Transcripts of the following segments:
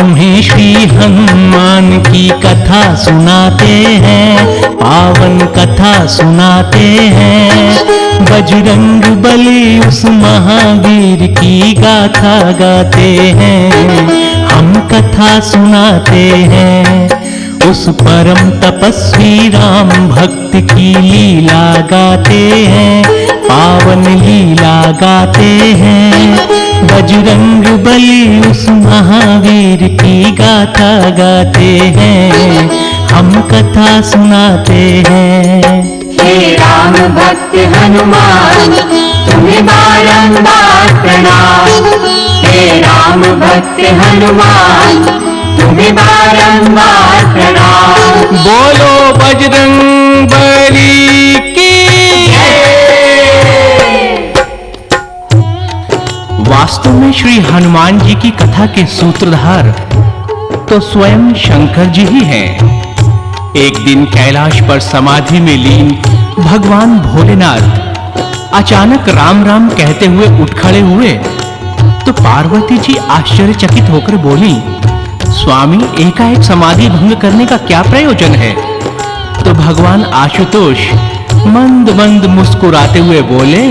तुम्हें श्री हनुमान की कथा सुनाते हैं, पावन कथा सुनाते हैं। बजरंग बली उस महावीर की गाथा गाते हैं, हम कथा सुनाते हैं। उस परम तपस्वी राम भक्त की लीला गाते हैं, पावन लीला गाते हैं। बजरंग बली उस महावीर की गाथा गाते हैं, हम कथा सुनाते हैं। हे राम भक्त हनुमान तुम्हें बारंबार प्रणाम। हे राम भक्त हनुमान तुम्हें बारंबार प्रणाम। बोलो बजरंग बली की। वास्तव में श्री हनुमान जी की कथा के सूत्रधार तो स्वयं शंकर जी ही हैं। एक दिन कैलाश पर समाधि में लीन भगवान भोलेनाथ अचानक राम राम कहते हुए उठ खड़े हुए तो पार्वती जी आश्चर्यचकित होकर बोली, स्वामी एकाएक समाधि भंग करने का क्या प्रयोजन है? तो भगवान आशुतोष मंद मंद मुस्कुराते हुए बोले,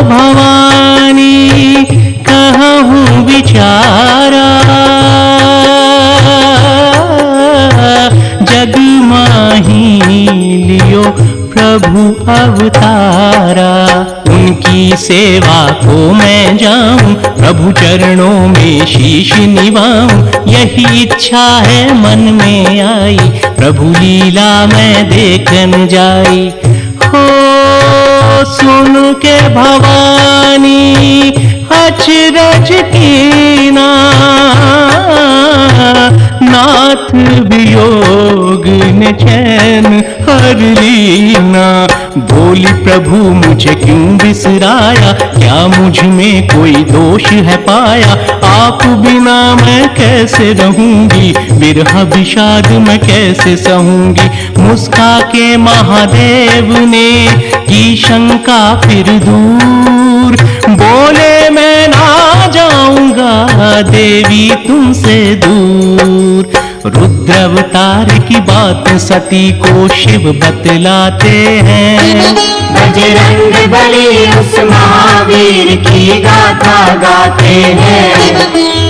भवानी कहूँ विचारा, जग माही लियो प्रभु अवतारा। उनकी सेवा को मैं जाऊं, प्रभु चरणों में शीश निभाऊं। यही इच्छा है मन में आई, प्रभु लीला मैं देखन जाई। हो सुन के भवानी अचरज कीना, नाथ वियोग ने चैन हर लीना। बोली प्रभु मुझे क्यों बिसराया, क्या मुझ में कोई दोष है पाया? आप बिना मैं कैसे रहूंगी, विरह विषाद मैं कैसे सहूंगी? मुस्का के महादेव ने की शंका फिर दूर, बोले मैं ना जाऊंगा देवी तुमसे दूर। रुद्र अवतार की बात सती को शिव बतलाते हैं, बजरंग बली उस महावीर की गाथा गाते हैं,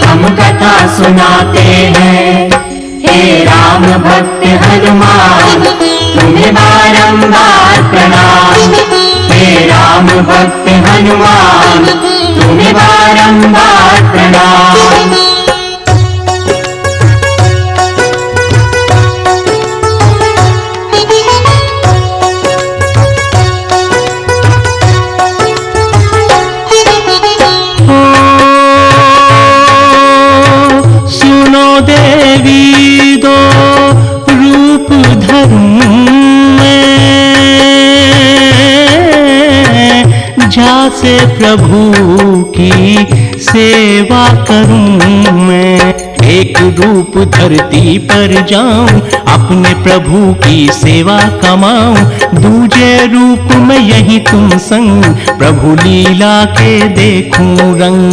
हम कथा सुनाते हैं। हे राम भक्त हनुमान तुम्हें बारंबार प्रणाम। हे राम भक्त हनुमान तुम्हें बारंबार प्रणाम। देवी दो रूप धरूं मैं, झासे प्रभु की सेवा करूं मैं। एक रूप धरती पर जाऊं, अपने प्रभु की सेवा कमाऊं। दूजे रूप में यही तुम संग, प्रभु लीला के देखूं रंग।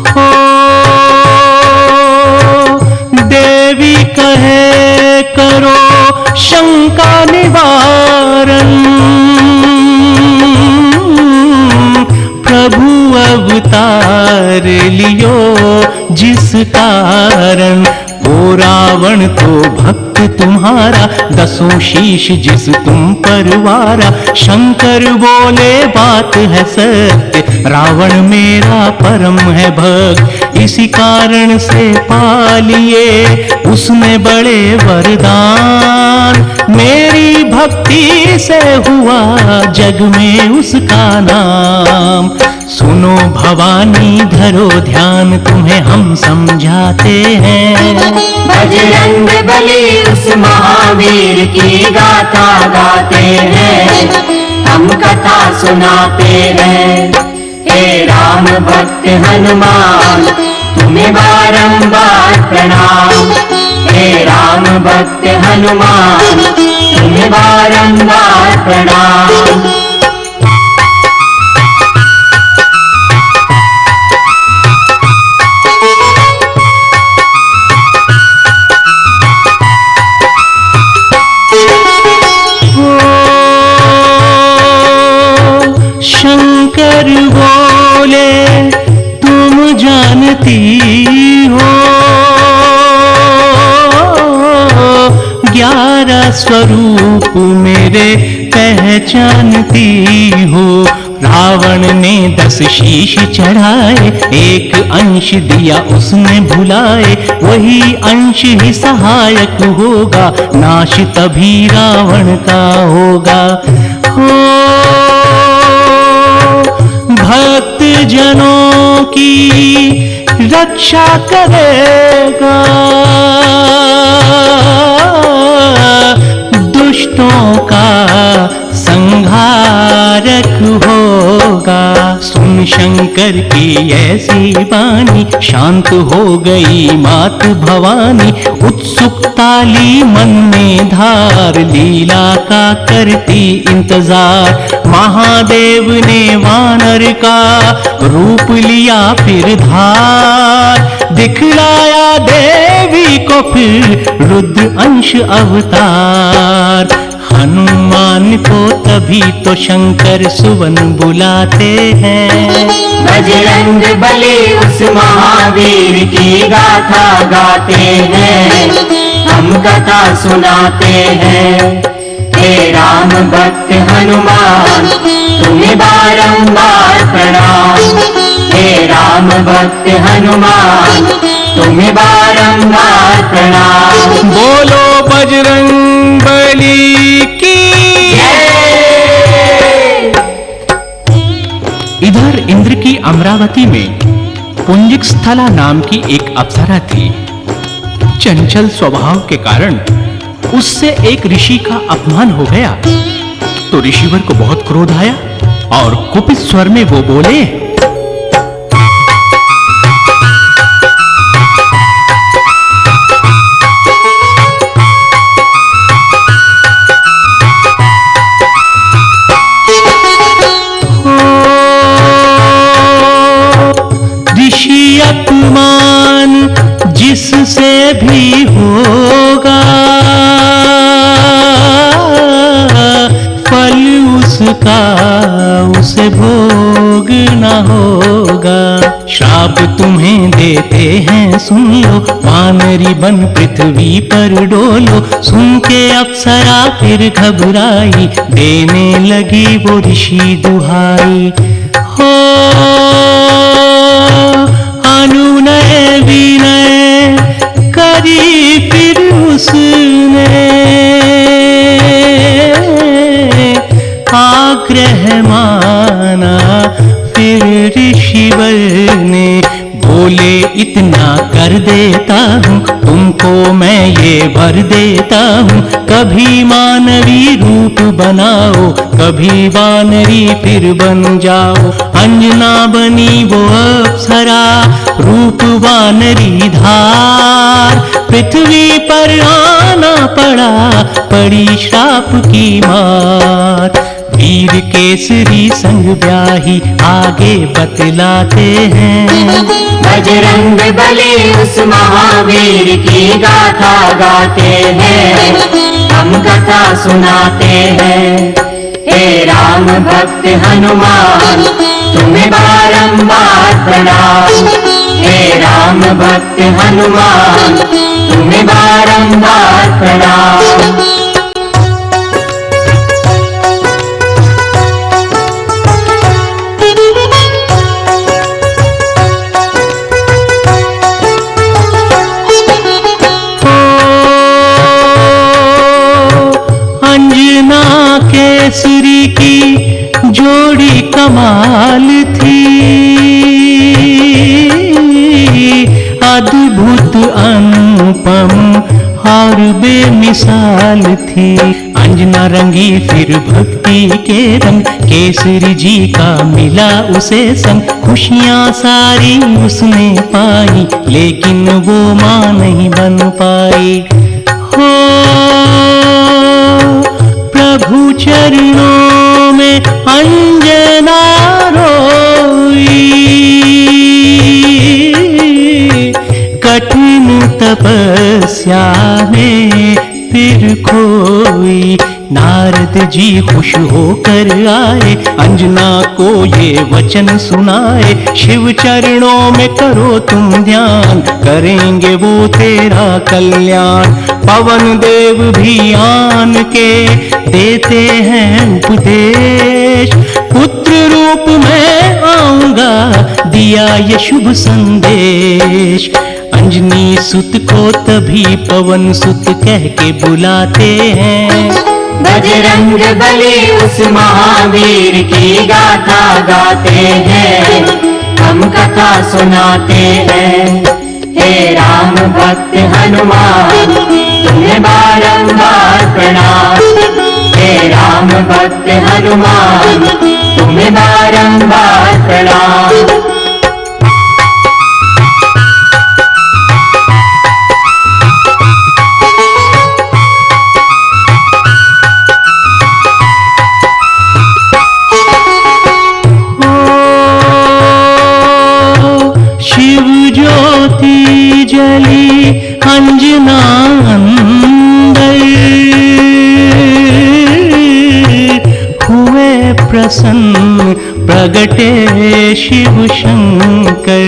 हो देवी कहे करो शंका निवारण, प्रभु अवतार लियो जिस कारण। ओ रावण तो भक्त तुम्हारा, दसों शीश जिस तुम परवारा। शंकर बोले बात है सत्य, रावण मेरा परम है भक्त। इसी कारण से पालिए उसने बड़े वरदान, मेरी भक्ति से हुआ जग में उसका नाम। सुनो भवानी धरो ध्यान, तुम्हें हम समझाते हैं। बजरंग बली उस महावीर की गाथा गाते हैं, हम कथा सुनाते हैं। हे राम भक्त हनुमान तुम्हें बारंबार प्रणाम। हे राम भक्त हनुमान तुम्हें बारंबार प्रणाम। शंकर बोले तुम जानती हो 11 स्वरूप मेरे पहचानती हो। रावण ने 10 शीश चढ़ाए, एक अंश दिया उसने भुलाए, वही अंश ही सहायक होगा, नाश तभी रावण का होगा। हो भक्त जनों की रक्षा करेगा, दुष्टों का संहारक होगा। सुन शंकर की ऐसी वाणी, शांत हो गई मात भवानी। उत्सुकता ली मन में धार, लीला का करती इंतजार। महादेव ने वानर का रूप लिया फिर धार, दिखलाया देवी को फिर रुद्र अंश अवतार। हनुमान को तभी तो शंकर सुवन बुलाते हैं। बजरंग बली उस महावीर की गाथा गाते हैं, हम कथा सुनाते हैं। हे राम भक्त हनुमान तुम्हें बारंबार प्रणाम। हे राम भक्त हनुमान तुम्हें बारंबार प्रणाम। बोलो बजरंग बली की जय। इधर इंद्र की अमरावती में पुंजिक स्थला नाम की एक अप्सरा थी। चंचल स्वभाव के कारण उससे एक ऋषि का अपमान हो गया, तो ऋषिवर को बहुत क्रोध आया और कुपित स्वर में वो बोले, ऋषि अपमान जिससे भी होगा, फल उसका उसे भोगना होगा। श्राप तुम्हें देते हैं सुन लो, वानरी बन पृथ्वी पर डोलो। सुन के अप्सरा फिर घबराई, देने लगी वो ऋषि दुहाई। हो अनुनय विनय करी फिर उसने, आग्रह माना फिर ऋषिवर ने। बोले इतना कर देता हूँ तुमको मैं ये भर देता हूँ, कभी मानवी रूप बनाओ, कभी वानरी फिर बन जाओ। अंजना बनी वो अप्सरा, रूप वानरी धार, पृथ्वी पर आना पड़ा, पड़ी श्राप की मार। वीर केसरी संग ब्याही आगे बतलाते हैं। बजरंग बली उस महावीर की गाथा गाते हैं, हम कथा सुनाते हैं। हे राम भक्त हनुमान तुम्हें बारंबार प्रणाम। हे राम भक्त हनुमान तुम्हें बारंबार प्रणाम। अंजना केसरी की जोड़ी कमाल थी, अद्भुत अनुपम और बेमिसाल थी। अंजना रंगी फिर भक्ति के रंग, केसरी जी का मिला उसे संग। खुशियां सारी उसने पाई, लेकिन वो माँ नहीं बन पाई। हो प्रभु चरणों में अंजना रोई, कठिन तपस्या में फिर खोई। नारद जी खुश होकर आए, अंजना को ये वचन सुनाए। शिव चरणों में करो तुम ध्यान, करेंगे वो तेरा कल्याण। पवन देव भी आन के देते हैं उपदेश, पुत्र रूप में आऊंगा दिया ये शुभ संदेश। अंजनी सुत को तभी पवन सुत कह के बुलाते हैं। बजरंग बली उस महावीर की गाथा गाते हैं, हम कथा सुनाते हैं। हे राम भक्त हनुमान तुम्हें बारंबार प्रणाम। हे राम भक्त हनुमान तुम्हें बारंबार प्रणाम। जली अंजना अंदर, हुए प्रसन्न प्रगटे शिव शंकर।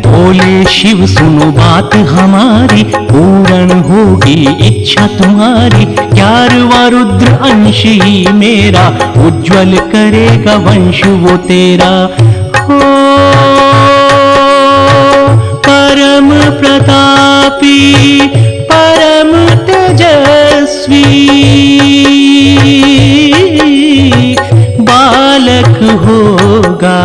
बोले शिव सुनो बात हमारी, पूर्ण होगी इच्छा तुम्हारी। 11वां रुद्र अंश ही मेरा, उज्जवल करेगा वंश वो तेरा। हो परम प्रतापी परम तेजस्वी, बालक होगा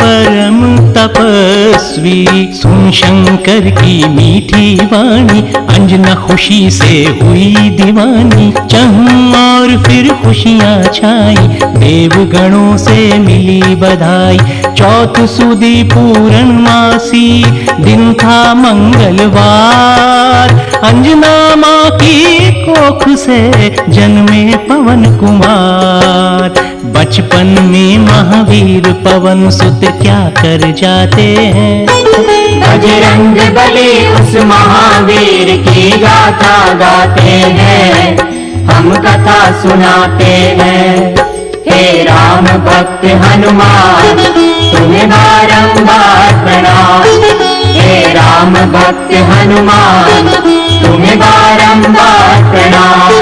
परम तपस्वी। सुन शंकर की मीठी वाणी, अंजना खुशी से हुई दीवानी। चहुं और फिर खुशियां छाई, देवगणों से मिली बधाई। चौथ सुदी पूर्णमासी, दिन था मंगलवार। अंजना माँ की कोख से जन्मे पवन कुमार। बचपन में महावीर पवन सुत क्या कर जाते हैं। बजरंग बली उस महावीर की गाथा गाते हैं, हम कथा सुनाते हैं। हे राम भक्त हनुमान तुम्हें बारंबार प्रणाम। हे राम भक्त हनुमान तुम्हें बारंबार प्रणाम।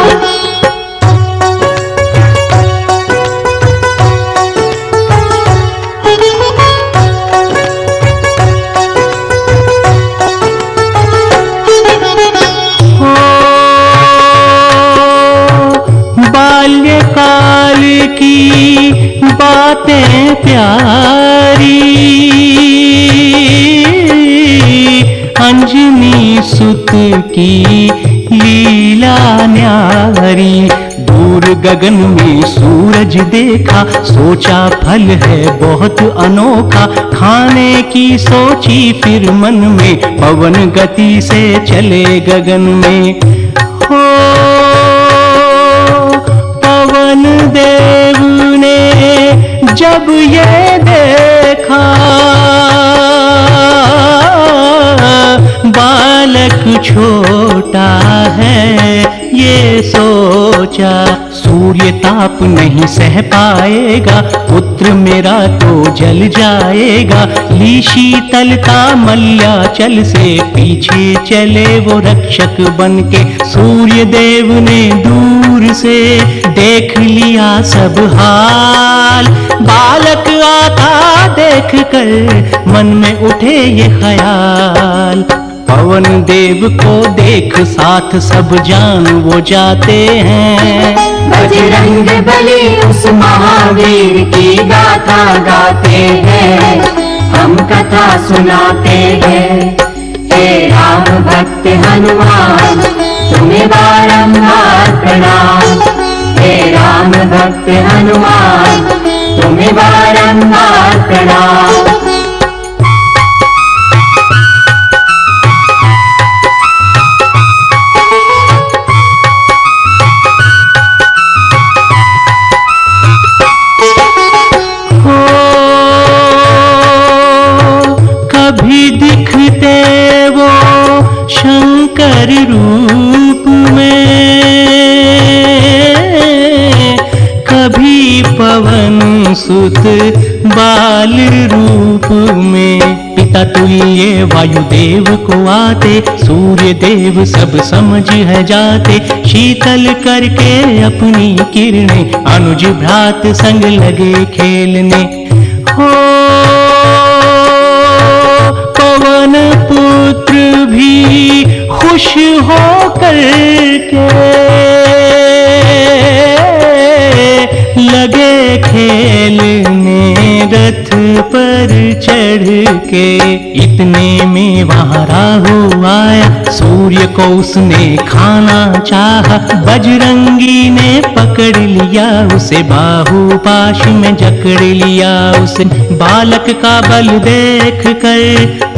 बाल्यकाल की बातें प्यारी, अंजनी सुत की लीला न्यारी। दूर गगन में सूरज देखा, सोचा फल है बहुत अनोखा। खाने की सोची फिर मन में, पवन गति से चले गगन में। हो पवन देव ने जब ये देखा, बालक छोटा है ये सोचा। सूर्य ताप नहीं सह पाएगा, पुत्र मेरा तो जल जाएगा। ली शीतलता मल्याचल से, पीछे चले वो रक्षक बनके। सूर्य देव ने दूर से देख लिया सब हाल, बालक आता देख कर मन में उठे ये ख्याल। पवन देव को देख साथ सब जान वो जाते हैं। बजरंग बली उस महावीर की गाथा गाते हैं, हम कथा सुनाते हैं। हे राम भक्त हनुमान तुम्हें बारंबार प्रणाम। राम भक्त हनुमान तुम्हें बारंबार प्रणाम। कभी दिखते वो शंकर रूप में, कभी पवन सुत बाल रूप में। पिता तुल्य वायुदेव को आते, सूर्य देव सब समझ है जाते। शीतल करके अपनी किरणें अनुज भ्रात संग लगे खेलने। हो पवन पुत्र भी खुश हो करके लगे खेलने रथ पर चढ़ के। इतने में वहां राहु आया, सूर्य को उसने खाना चाहा। बजरंगी ने पकड़ लिया उसे, बाहु पाश में जकड़ लिया उसे। बालक का बल देख कर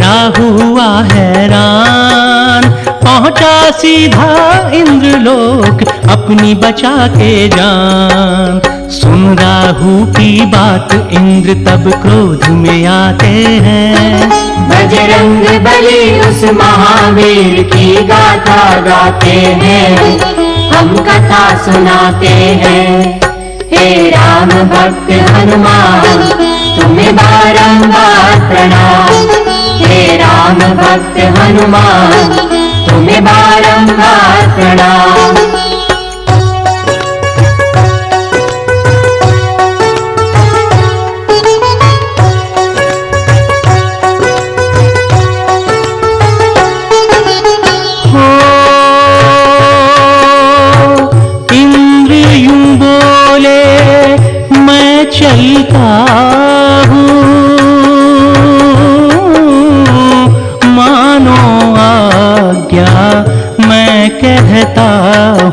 राहु हुआ हैरान, पहुंचा सीधा इंद्रलोक अपनी बचा के जान। सुन राहु की बात इंद्र तब क्रोध में आते हैं। बजरंग बली उस महावीर की गाथा गाते हैं, हम कथा सुनाते हैं। हे राम भक्त हनुमान तुम्हें बारंबार प्रणाम। हे राम भक्त हनुमान तुम्हें बारंबार प्रणाम। चलता हूँ मानो आज्ञा मैं कहता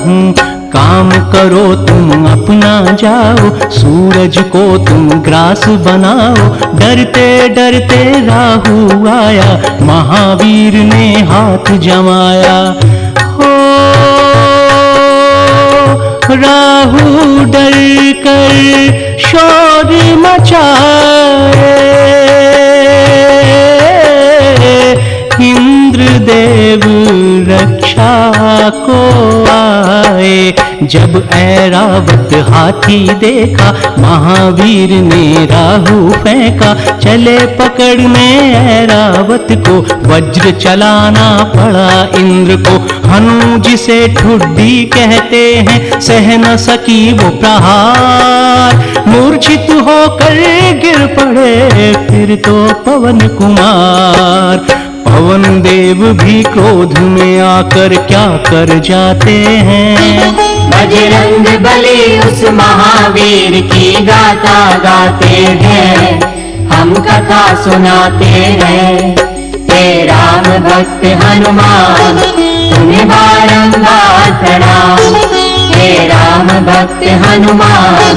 हूँ। काम करो तुम अपना जाओ, सूरज को तुम ग्रास बनाओ। डरते डरते राहु आया, महावीर ने हाथ जमाया। हो राहु डर कर शोर मचाए, इंद्रदेव रक्षा को आए। जब ऐरावत हाथी देखा, महावीर ने राहु फेंका। चले पकड़ने ऐरावत को, वज्र चलाना पड़ा इंद्र को। हनु जिसे ठुड्डी कहते हैं, सह न सकी वो प्रहार। मूर्छित होकर गिर पड़े फिर तो पवन कुमार। पवन देव भी क्रोध में आकर क्या कर जाते हैं। बजरंग बली उस महावीर की गाथा गाते हैं, हम कथा सुनाते हैं। हे राम भक्त हनुमान तुम्हें बारंबार प्रणाम। हे राम भक्त हनुमान